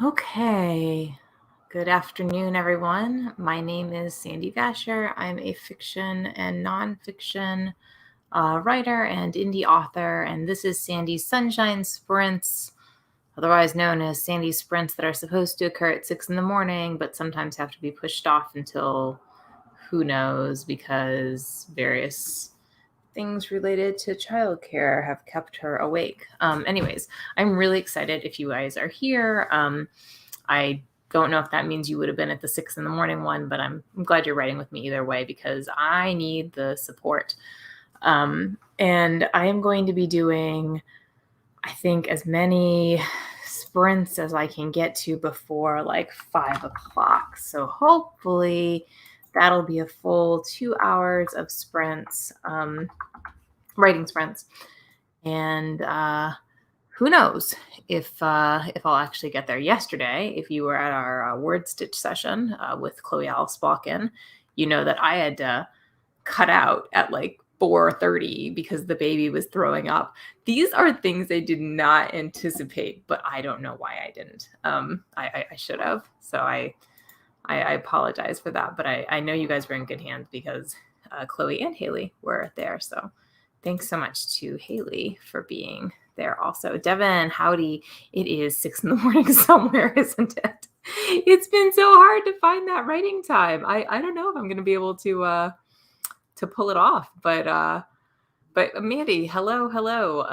Okay. Good afternoon, everyone. My name is Sandy Vasher. I'm a fiction and nonfiction writer and indie author, and this is Sandy's Sunshine Sprints, otherwise known as Sandy's Sprints, that are supposed to occur at 6 in the morning, but sometimes have to be pushed off until who knows, because various things related to childcare have kept her awake. Anyways, I'm really excited if you guys are here. I don't know if that means you would have been at the 6 in the morning one, but I'm glad you're writing with me either way because I need the support. And I am going to be doing, I think, as many sprints as I can get to before like 5 o'clock. So hopefully that'll be a full 2 hours of sprints, writing sprints. And who knows if I'll actually get there. Yesterday, if you were at our WordStitch session with Alice Balkin, you know that I had to cut out at like 4:30 because the baby was throwing up. These are things I did not anticipate, but I don't know why I didn't. I should have. So I apologize for that, but I know you guys were in good hands because Chloe and Haley were there. So thanks so much to Haley for being there also. Devin, howdy. It is 6 in the morning somewhere, isn't it? It's been so hard to find that writing time. I don't know if I'm going to be able to pull it off, but Mandy, hello.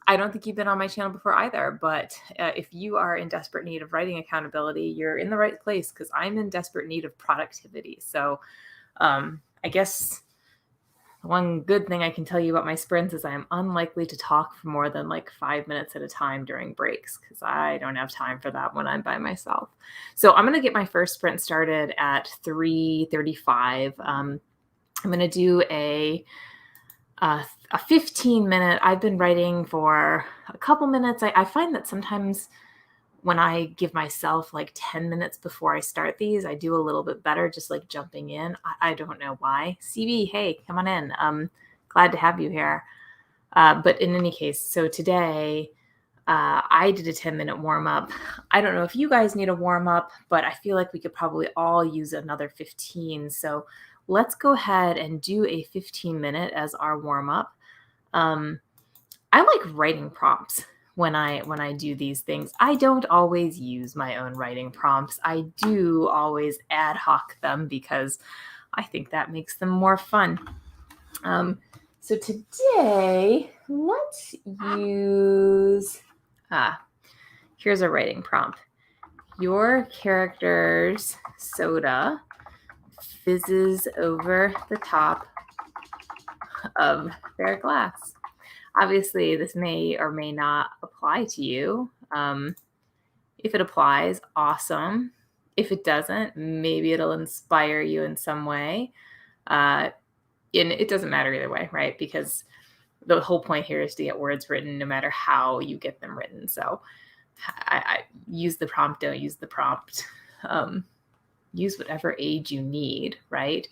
I don't think you've been on my channel before either, but if you are in desperate need of writing accountability, you're in the right place because I'm in desperate need of productivity. So I guess one good thing I can tell you about my sprints is I am unlikely to talk for more than like 5 minutes at a time during breaks because I don't have time for that when I'm by myself. So I'm going to get my first sprint started at 3:35. I'm going to do a 15-minute. I've been writing for a couple minutes. I find that sometimes when I give myself like 10 minutes before I start these, I do a little bit better just like jumping in. I don't know why. CB, hey, come on in. Glad to have you here. But in any case, so today I did a 10-minute warm up. I don't know if you guys need a warm up, but I feel like we could probably all use another 15. So let's go ahead and do a 15-minute as our warm up. I like writing prompts when I do these things. I don't always use my own writing prompts. I do always ad hoc them because I think that makes them more fun. So today, let's use, here's a writing prompt. Your character's soda fizzes over the top of their glass. Obviously, this may or may not apply to you. If it applies, awesome. If it doesn't, maybe it'll inspire you in some way. And it doesn't matter either way, right? Because the whole point here is to get words written no matter how you get them written. So I use the prompt, don't use the prompt. Use whatever age you need, right?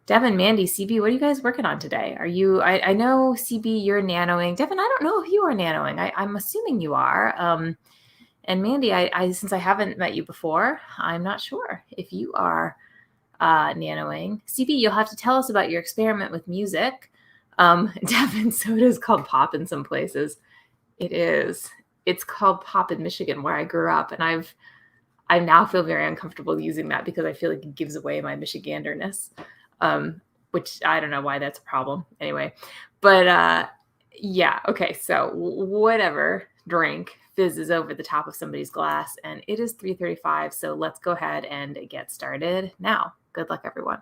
Devin, Mandy, CB, what are you guys working on today? Are you, I know CB, you're nanoing. Devin, I don't know if you are nanoing. I'm assuming you are. And Mandy, I since I haven't met you before, I'm not sure if you are nanoing. CB, you'll have to tell us about your experiment with music. Devin, soda is called pop in some places. It is. It's called pop in Michigan, where I grew up, and I now feel very uncomfortable using that because I feel like it gives away my Michiganderness. Which I don't know why that's a problem anyway, but yeah. Okay. So whatever drink fizzes over the top of somebody's glass, and it is 3:35. So let's go ahead and get started now. Good luck, everyone.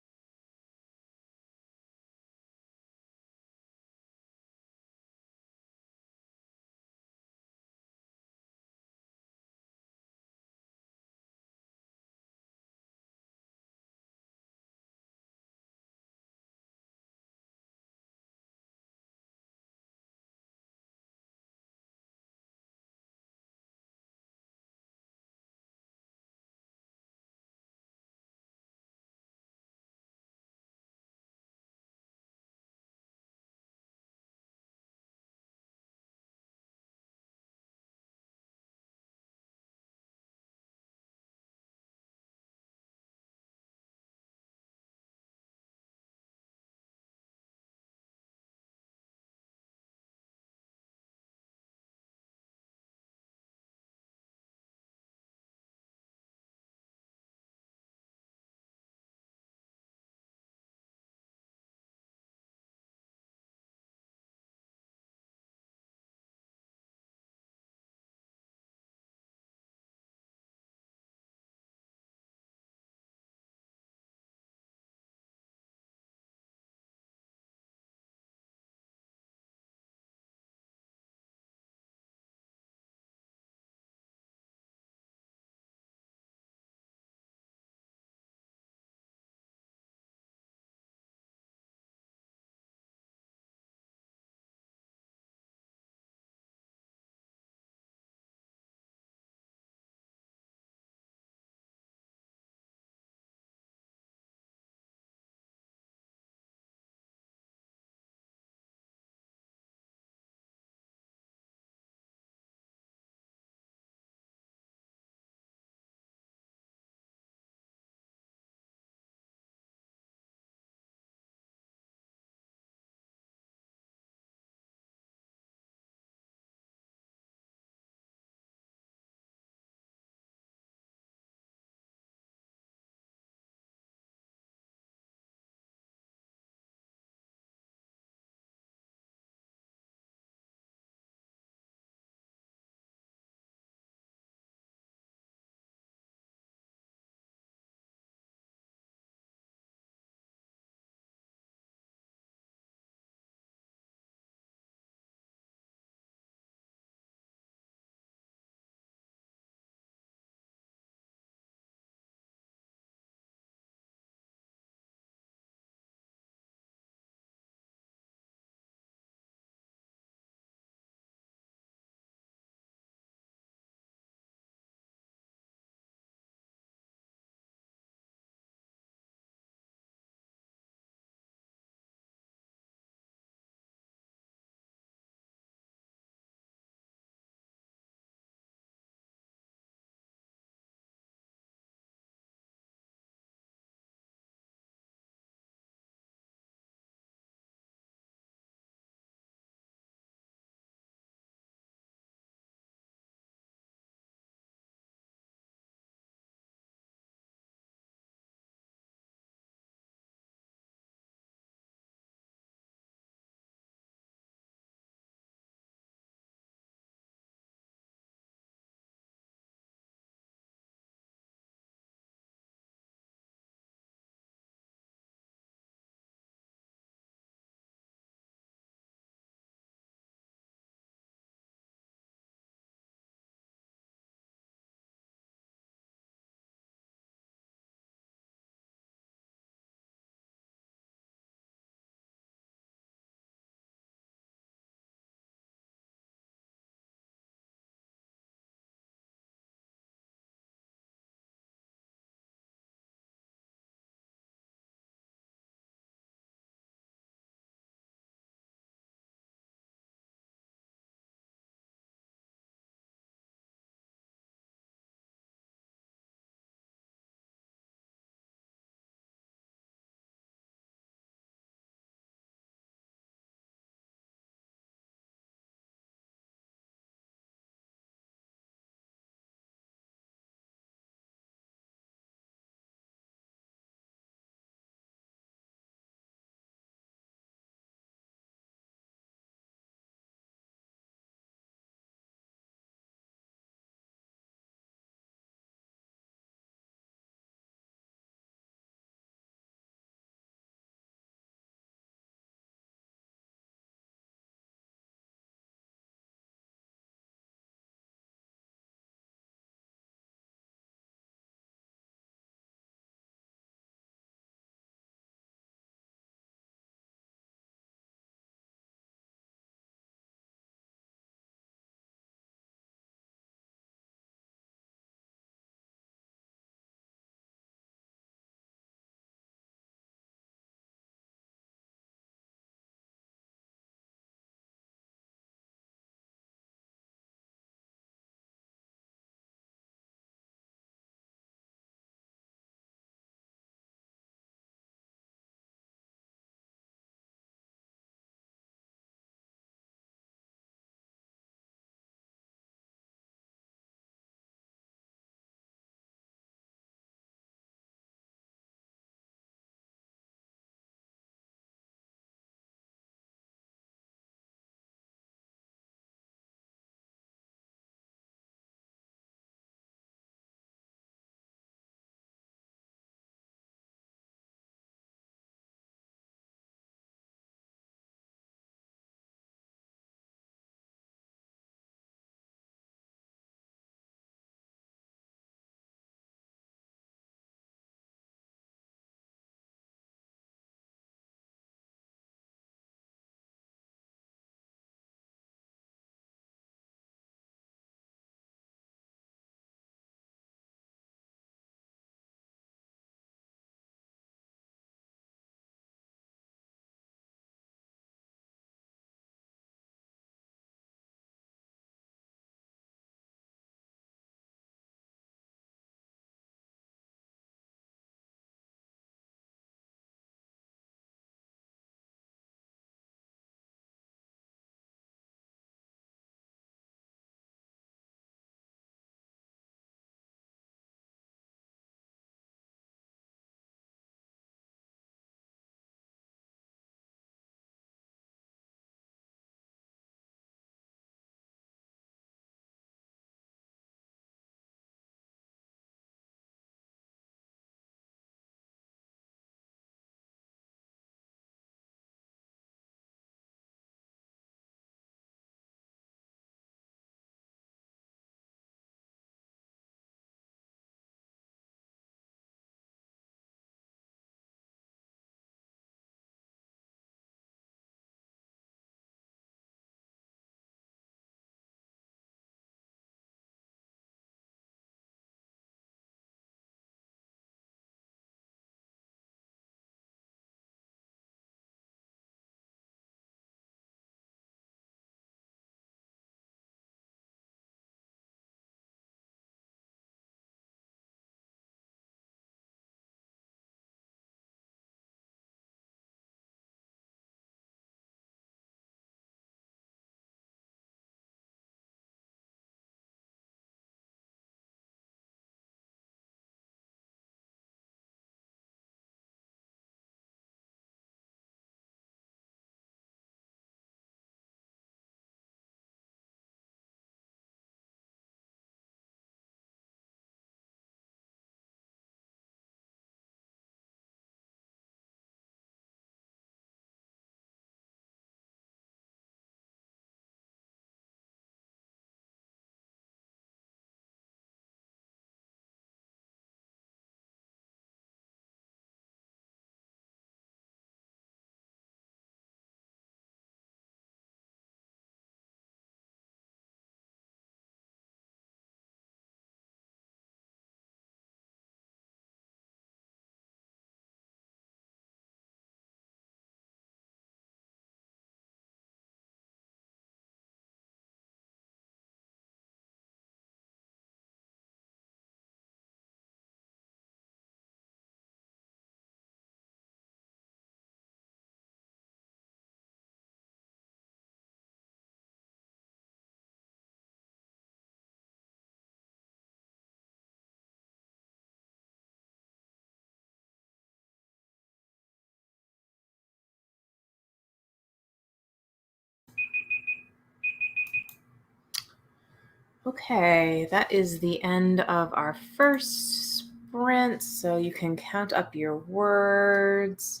Okay, that is the end of our first sprint, so you can count up your words.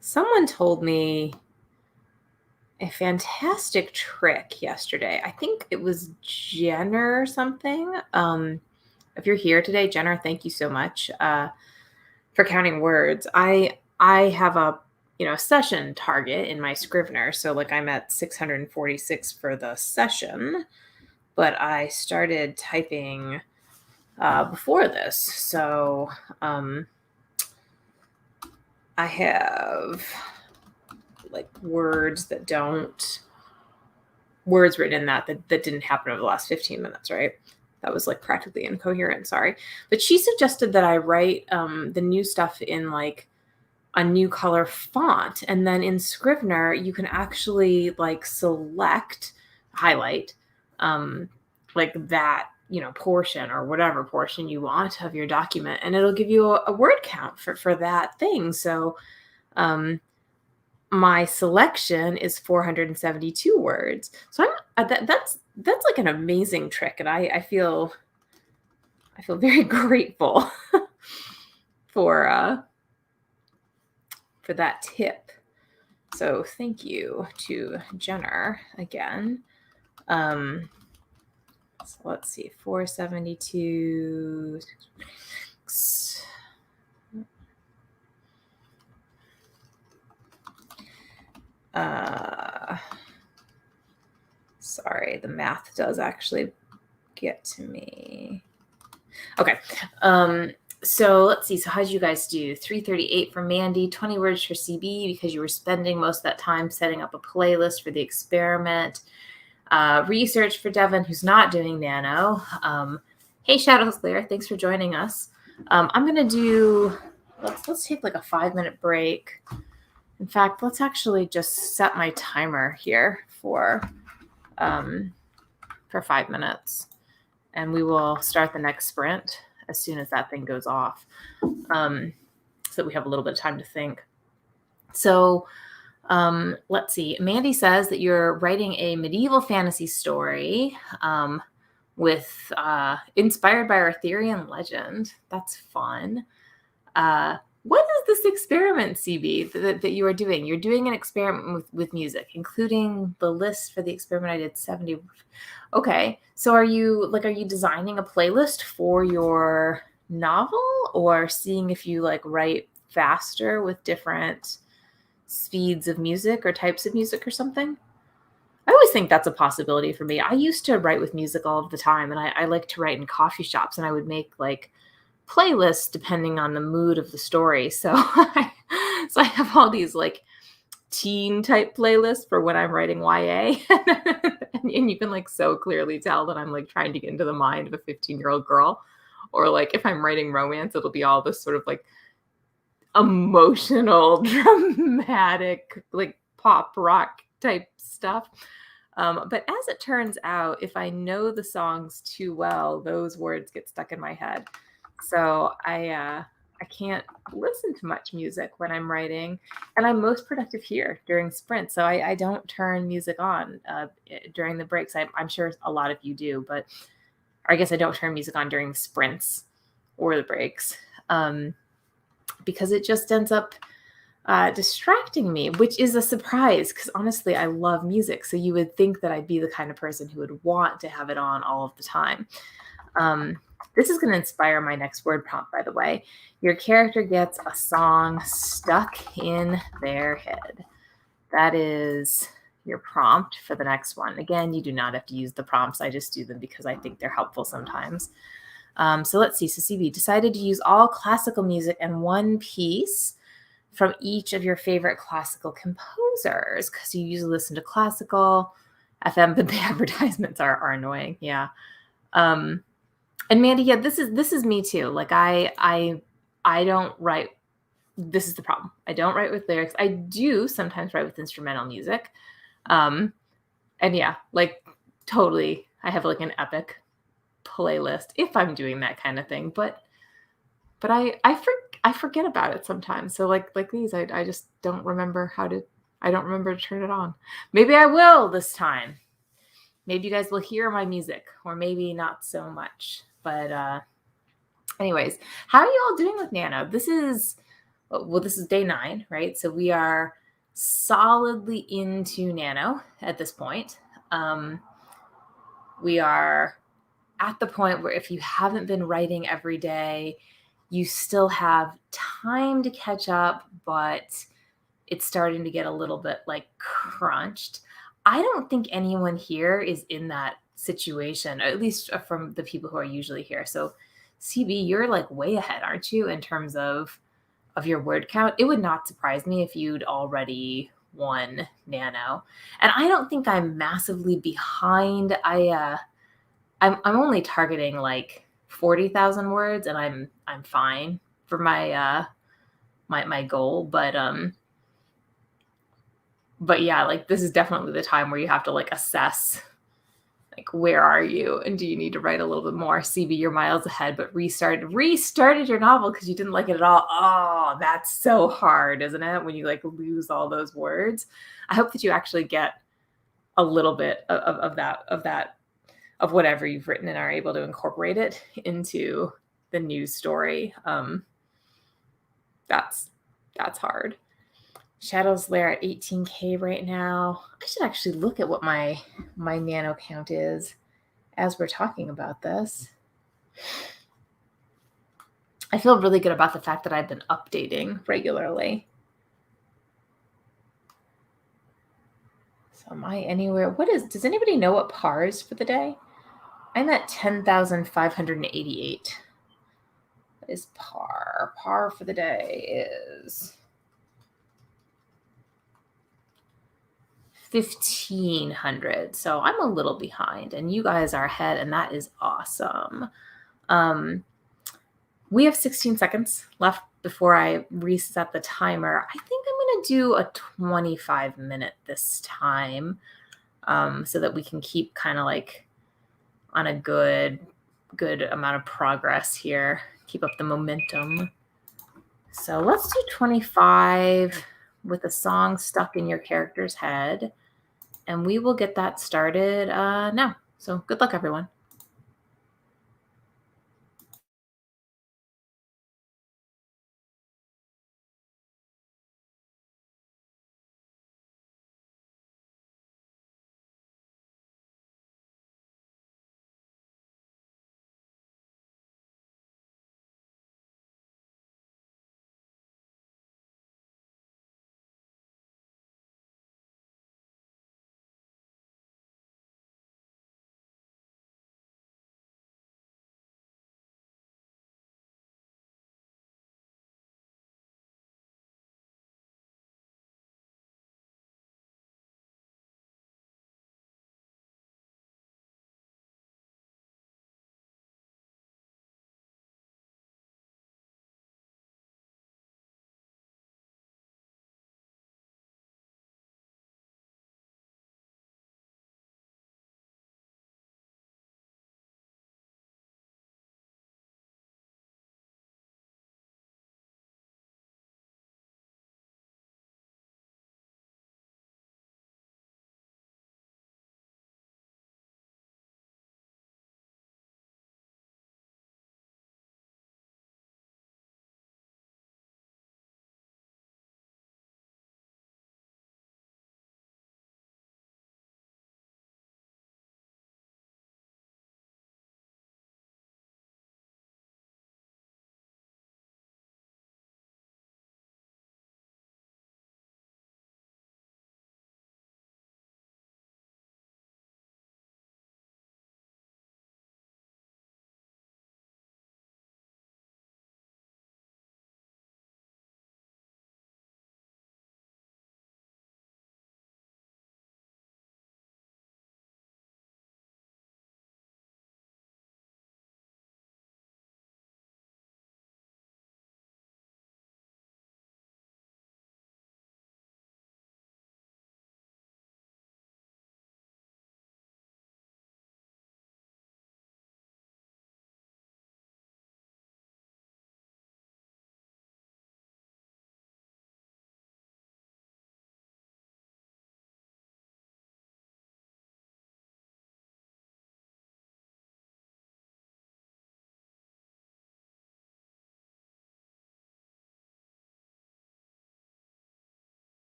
Someone told me a fantastic trick yesterday. I think it was Jenner or something. If you're here today, Jenner, thank you so much for counting words. I have a session target in my Scrivener, so like I'm at 646 for the session, but I started typing before this, so I have like words written in that didn't happen over the last 15 minutes, right? That was like practically incoherent, sorry. But she suggested that I write the new stuff in like a new color font. And then in Scrivener, you can actually like highlight like that, portion or whatever portion you want of your document. And it'll give you a word count for that thing. So my selection is 472 words. So that's like an amazing trick. And I feel very grateful for that tip. So thank you to Jenner again. So let's see, 472. Sorry, the math does actually get to me. Okay. So let's see. So how did you guys do? 338 for Mandy, 20 words for CB because you were spending most of that time setting up a playlist for the experiment. Research for Devin, who's not doing Nano. Hey, Shadows Lair, thanks for joining us. I'm going to do, let's take like a 5-minute break. In fact, let's actually just set my timer here for 5 minutes. And we will start the next sprint as soon as that thing goes off, so that we have a little bit of time to think. So let's see. Mandy says that you're writing a medieval fantasy story with inspired by Arthurian legend. That's fun. What is this experiment, CB, that you are doing? You're doing an experiment with music, including the list for the experiment I did 70. Okay. So are you designing a playlist for your novel or seeing if you like write faster with different speeds of music or types of music or something? I always think that's a possibility for me. I used to write with music all of the time, and I like to write in coffee shops, and I would make like playlists depending on the mood of the story. So I have all these like teen type playlists for when I'm writing YA. and you can like so clearly tell that I'm like trying to get into the mind of a 15-year-old girl. Or like if I'm writing romance, it'll be all this sort of like emotional, dramatic, like pop rock type stuff. But as it turns out, if I know the songs too well, those words get stuck in my head. So I can't listen to much music when I'm writing, and I'm most productive here during sprints. So I don't turn music on during the breaks. I'm sure a lot of you do, but I guess I don't turn music on during the sprints or the breaks because it just ends up distracting me, which is a surprise because honestly, I love music. So you would think that I'd be the kind of person who would want to have it on all of the time. This is going to inspire my next word prompt, by the way. Your character gets a song stuck in their head. That is your prompt for the next one. Again, you do not have to use the prompts. I just do them because I think they're helpful sometimes. So let's see. So CB decided to use all classical music and one piece from each of your favorite classical composers because you usually listen to classical FM, but the advertisements are annoying. Yeah. And Mandy, yeah, this is me too. Like I don't write. This is the problem. I don't write with lyrics. I do sometimes write with instrumental music. And yeah, like totally, I have like an epic playlist if I'm doing that kind of thing. But I forget about it sometimes. So like these, I just don't remember how to I don't remember to turn it on. Maybe I will this time. Maybe you guys will hear my music, or maybe not so much. But anyways, how are you all doing with Nano? This is day 9, right? So we are solidly into Nano at this point. We are at the point where if you haven't been writing every day, you still have time to catch up, but it's starting to get a little bit like crunched. I don't think anyone here is in that situation, at least from the people who are usually here. So CB, you're like way ahead, aren't you, in terms of your word count? It would not surprise me if you'd already won Nano. And I don't think I'm massively behind. I'm only targeting like 40,000 words, and I'm fine for my my goal. But yeah, like this is definitely the time where you have to like assess like where are you and do you need to write a little bit more. CB, you're miles ahead, but restarted your novel because you didn't like it at all. Oh, that's so hard, isn't it? When you like lose all those words. I hope that you actually get a little bit of that of whatever you've written and are able to incorporate it into the news story. That's hard. Shadow's Lair at 18K right now. I should actually look at what my Nano count is as we're talking about this. I feel really good about the fact that I've been updating regularly. So am I anywhere? Does anybody know what par is for the day? I'm at 10,588. What is par? Par for the day is 1,500. So I'm a little behind, and you guys are ahead, and that is awesome. We have 16 seconds left before I reset the timer. I think I'm going to do a 25-minute this time, so that we can keep kind of like on a good amount of progress here. Keep up the momentum. So let's do 25 with a song stuck in your character's head, and we will get that started now. So good luck, everyone.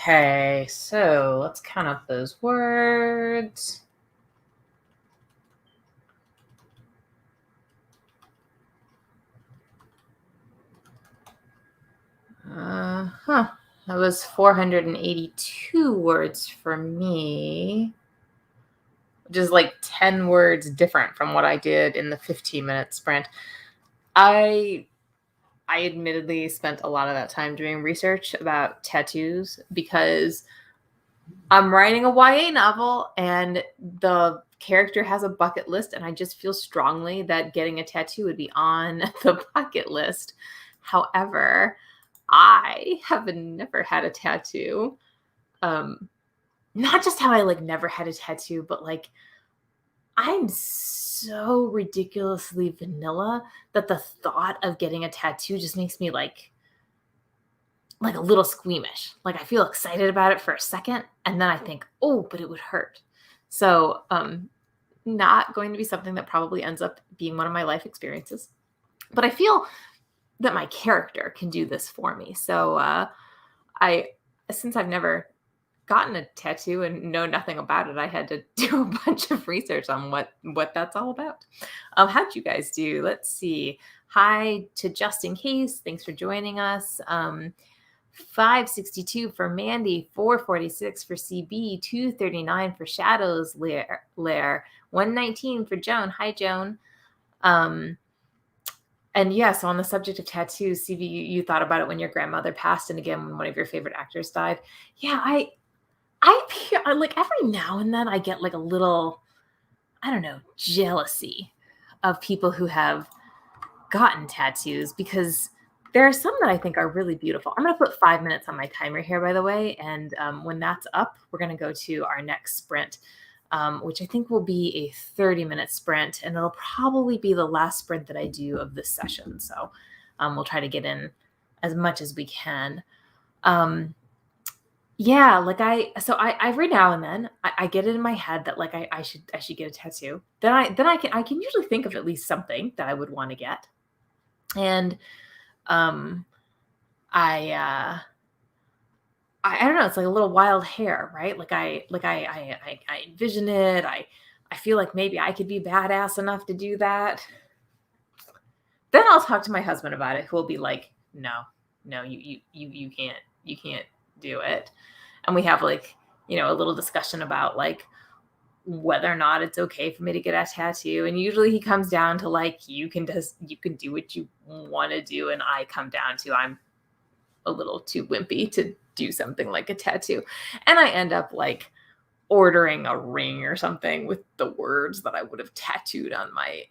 Okay, so let's count up those words. That was 482 words for me, which is like 10 words different from what I did in the 15-minute sprint. I admittedly spent a lot of that time doing research about tattoos because I'm writing a YA novel and the character has a bucket list, and I just feel strongly that getting a tattoo would be on the bucket list. However, I have never had a tattoo. Not just how I like never had a tattoo, but like I'm so ridiculously vanilla that the thought of getting a tattoo just makes me like a little squeamish. Like I feel excited about it for a second and then I think, "Oh, but it would hurt." So, not going to be something that probably ends up being one of my life experiences. But I feel that my character can do this for me. So, I since I've never gotten a tattoo and know nothing about it, I had to do a bunch of research on what that's all about. How'd you guys do? Let's see. Hi to Just In Case. Thanks for joining us. 562 for Mandy, 446 for CB, 239 for Shadows Lair, 119 for Joan. Hi, Joan. And yeah, so on the subject of tattoos, CB, you thought about it when your grandmother passed, and again when one of your favorite actors died. Yeah, I like every now and then I get like a little, I don't know, jealousy of people who have gotten tattoos because there are some that I think are really beautiful. I'm going to put 5 minutes on my timer here, by the way. And when that's up, we're going to go to our next sprint, which I think will be a 30-minute sprint. And it'll probably be the last sprint that I do of this session. So we'll try to get in as much as we can. Yeah, like I every now and then I get it in my head that like I should get a tattoo. Then I can usually think of at least something that I would want to get. And I don't know, it's like a little wild hair, right? Like I envision it. I feel like maybe I could be badass enough to do that. Then I'll talk to my husband about it, who will be like, no, you can't do it. And we have like, a little discussion about like whether or not it's okay for me to get a tattoo. And usually he comes down to like, you can do what you want to do. And I come down to, I'm a little too wimpy to do something like a tattoo. And I end up like ordering a ring or something with the words that I would have tattooed on my,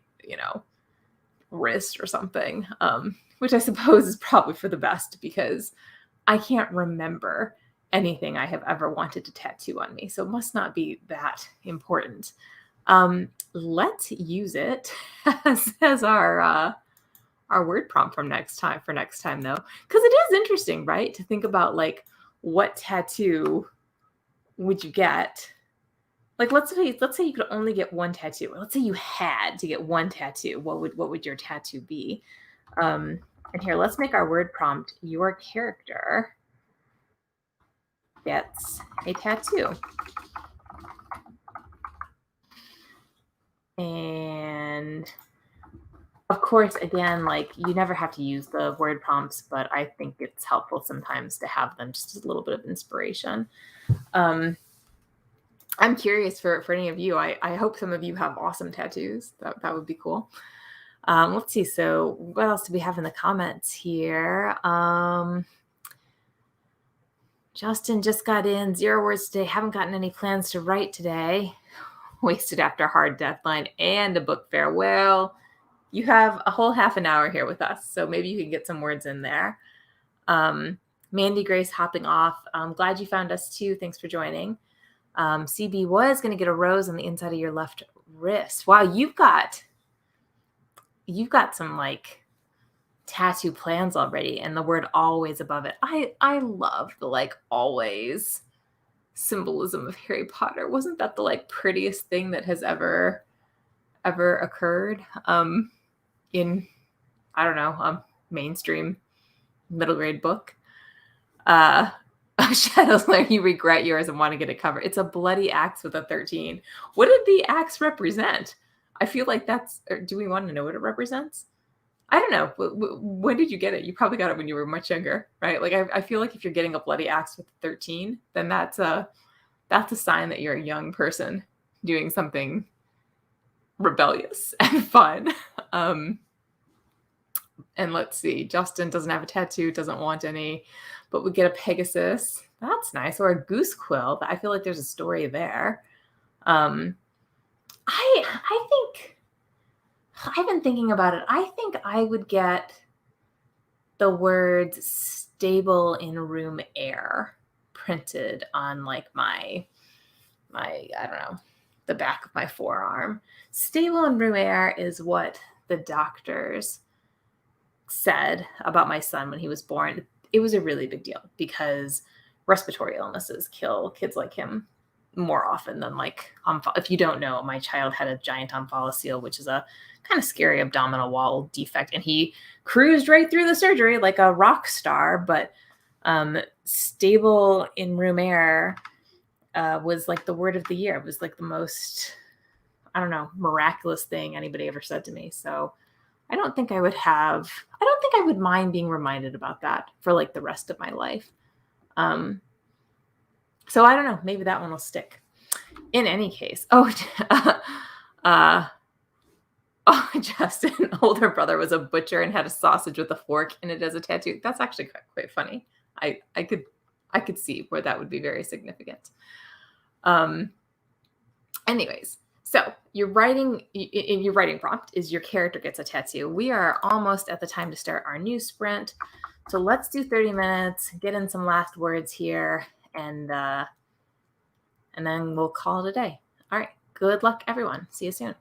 wrist or something, which I suppose is probably for the best because I can't remember anything I have ever wanted to tattoo on me. So it must not be that important. Let's use it as our word prompt for next time though. Because it is interesting, right? To think about like what tattoo would you get? Like let's say you could only get one tattoo. Or let's say you had to get one tattoo. What would your tattoo be? And here, let's make our word prompt, your character gets a tattoo. And of course, again, like you never have to use the word prompts, but I think it's helpful sometimes to have them just as a little bit of inspiration. I'm curious for any of you. I hope some of you have awesome tattoos. That would be cool. Let's see. So what else do we have in the comments here? Justin just got in. 0 words today. Haven't gotten any plans to write today. Wasted after a hard deadline and a book fair. Well, you have a whole half an hour here with us, so maybe you can get some words in there. Mandy Grace hopping off. I'm glad you found us too. Thanks for joining. CB was going to get a rose on the inside of your left wrist. Wow, you've got some like tattoo plans already, and the word always above it. I love the like always symbolism of Harry Potter. Wasn't that the like prettiest thing that has ever occurred in, I don't know, mainstream middle grade book? Shadows layer, you regret yours and want to get it covered. It's a bloody axe with a 13. What did the axe represent? I feel like that's, or do we want to know what it represents? I don't know. When did you get it? You probably got it when you were much younger, right? Like I feel like if you're getting a bloody axe with 13, then that's a sign that you're a young person doing something rebellious and fun. And let's see, Justin doesn't have a tattoo, doesn't want any, but we get a Pegasus. That's nice. Or a goose quill. I feel like there's a story there. I think I've been thinking about it. I think I would get the words stable in room air printed on like my I don't know, the back of my forearm. Stable in room air is what the doctors said about my son when he was born. It was a really big deal because respiratory illnesses kill kids like him more often than like if you don't know, my child had a giant omphalocele, which is a kind of scary abdominal wall defect, and he cruised right through the surgery like a rock star. But stable in room air was like the word of the year. It was like the most, I don't know, miraculous thing anybody ever said to me. So I don't think I would mind being reminded about that for like the rest of my life. So I don't know, maybe that one will stick. In any case, Justin, older brother was a butcher and had a sausage with a fork in it as a tattoo. That's actually quite funny. I could see where that would be very significant. Anyways, so your writing prompt is your character gets a tattoo. We are almost at the time to start our new sprint. So let's do 30 minutes, get in some last words here, and then we'll call it a day. All right. Good luck, everyone. See you soon.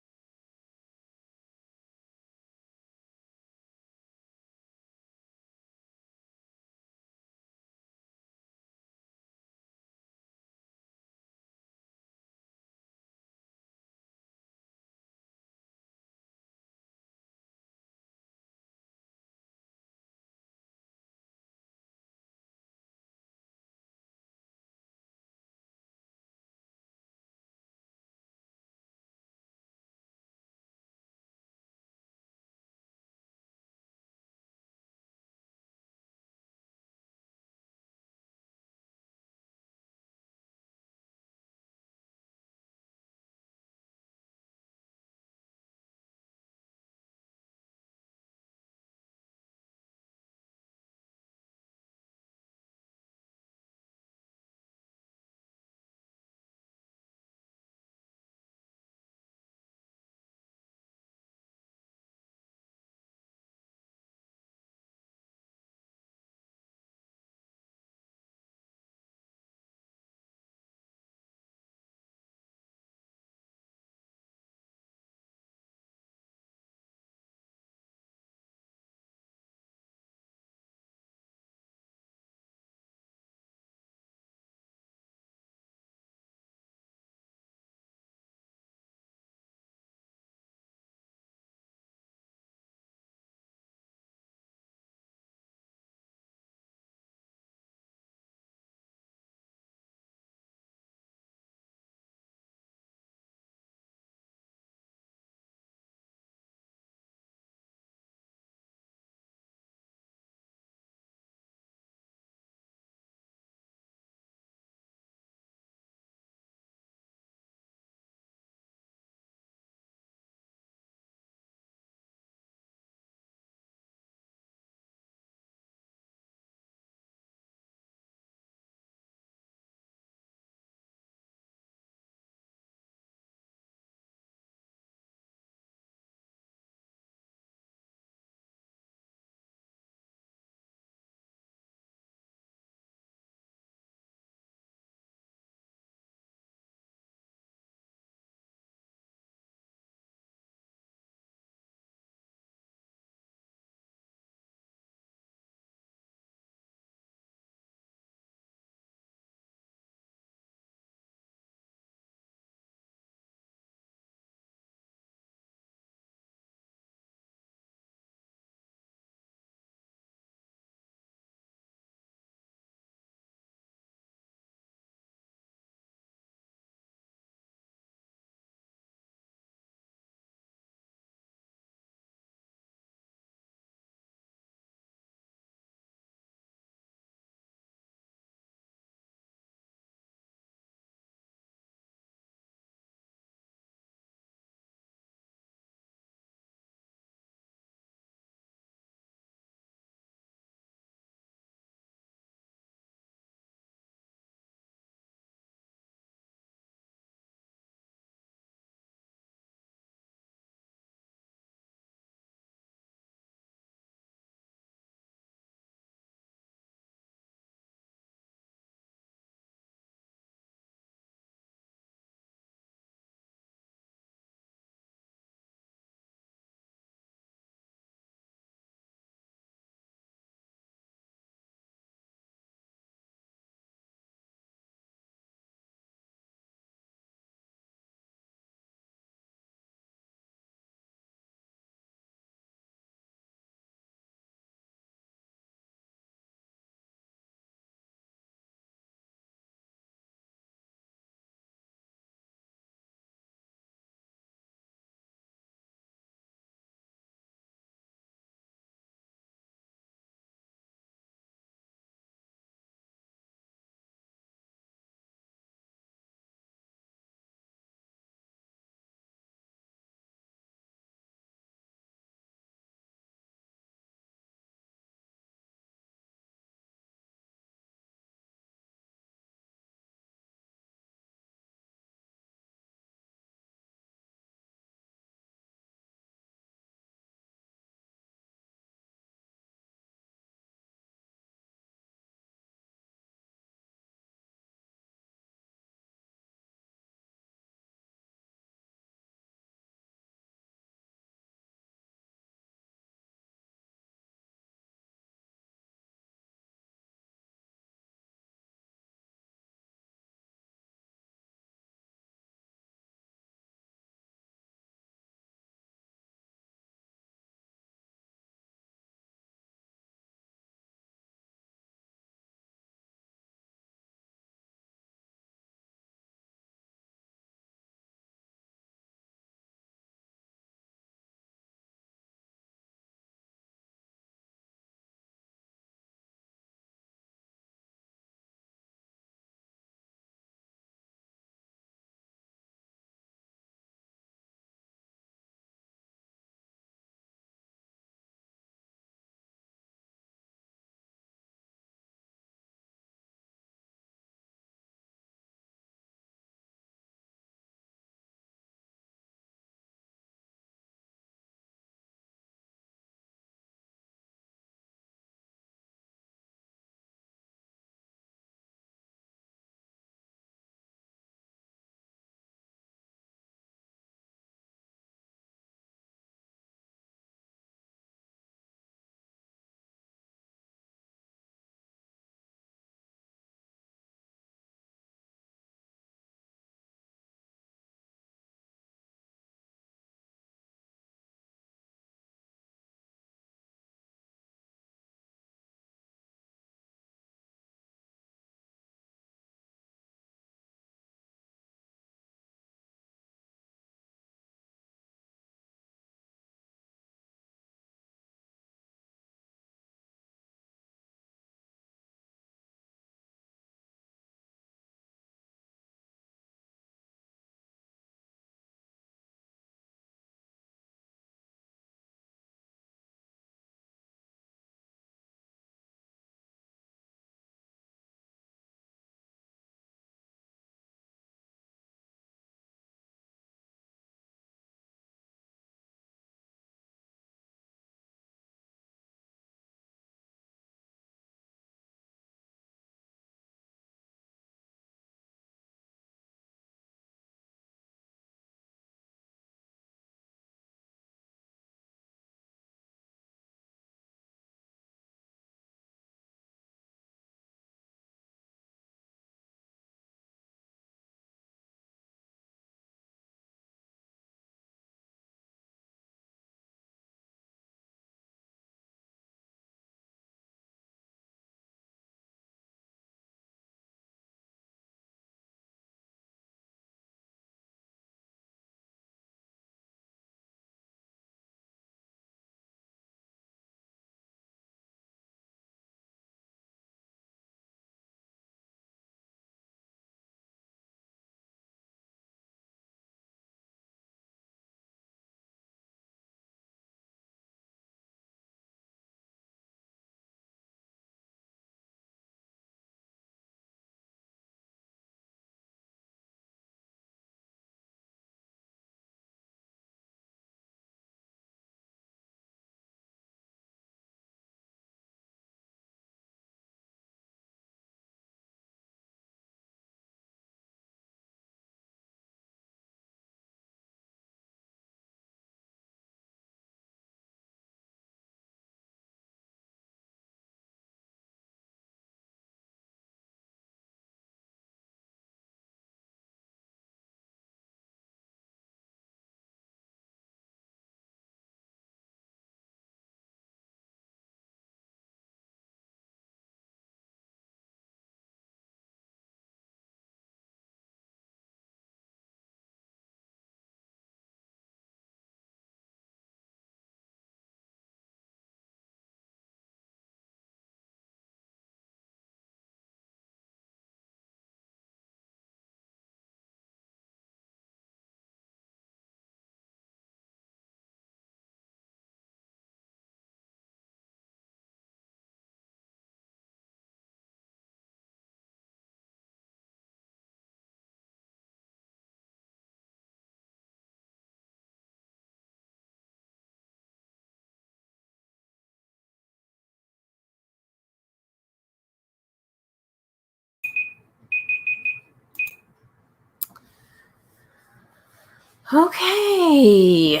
Okay.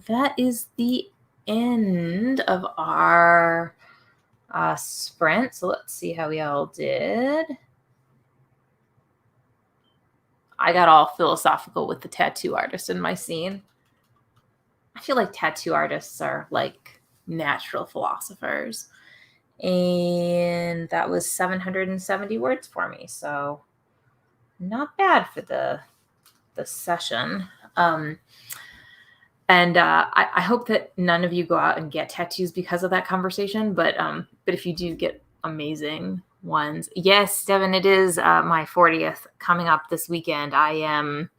That is the end of our sprint. So let's see how we all did. I got all philosophical with the tattoo artist in my scene. I feel like tattoo artists are like natural philosophers. And that was 770 words for me. So not bad for the session. And I hope that none of you go out and get tattoos because of that conversation. But if you do get amazing ones, yes, Devin, it is my 40th coming up this weekend. I am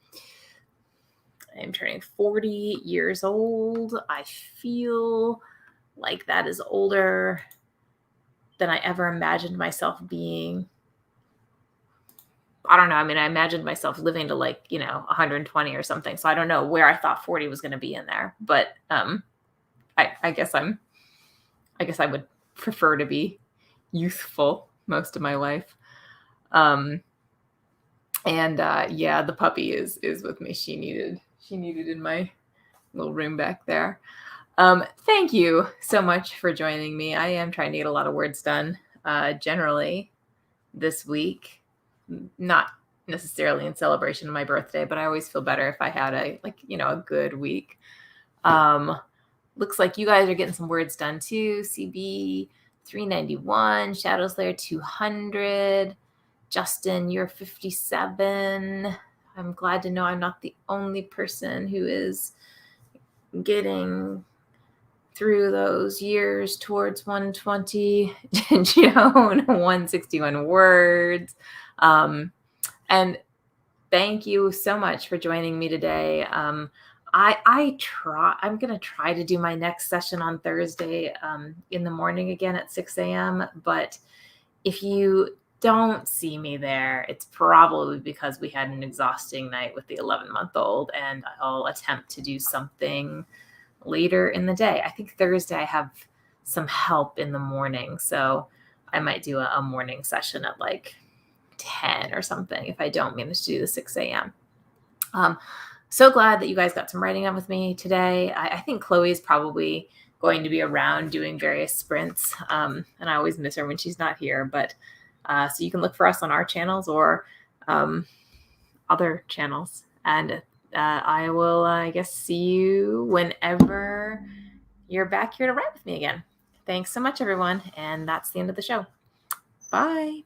turning 40 years old. I feel like that is older than I ever imagined myself being. I don't know. I mean, I imagined myself living to 120 or something. So I don't know where I thought 40 was going to be in there. But I guess I would prefer to be youthful most of my life. And the puppy is with me. She needed in my little room back there. Thank you so much for joining me. I am trying to get a lot of words done generally this week. Not necessarily in celebration of my birthday, but I always feel better if I had a good week. Looks like you guys are getting some words done too. CB 391, Shadows Lair 200. Justin, you're 57. I'm glad to know I'm not the only person who is getting through those years towards 120. Joan, 161 words. And thank you so much for joining me today. I'm going to try to do my next session on Thursday in the morning again at 6 a.m. But if you don't see me there, it's probably because we had an exhausting night with the 11-month-old, and I'll attempt to do something later in the day. I think Thursday I have some help in the morning, so I might do a morning session at 10 or something if I don't manage to do the 6 a.m. So glad that you guys got some writing on with me today. I think Chloe is probably going to be around doing various sprints, and I always miss her when she's not here. But so you can look for us on our channels or other channels. And I will, I guess, see you whenever you're back here to write with me again. Thanks so much, everyone. And that's the end of the show. Bye.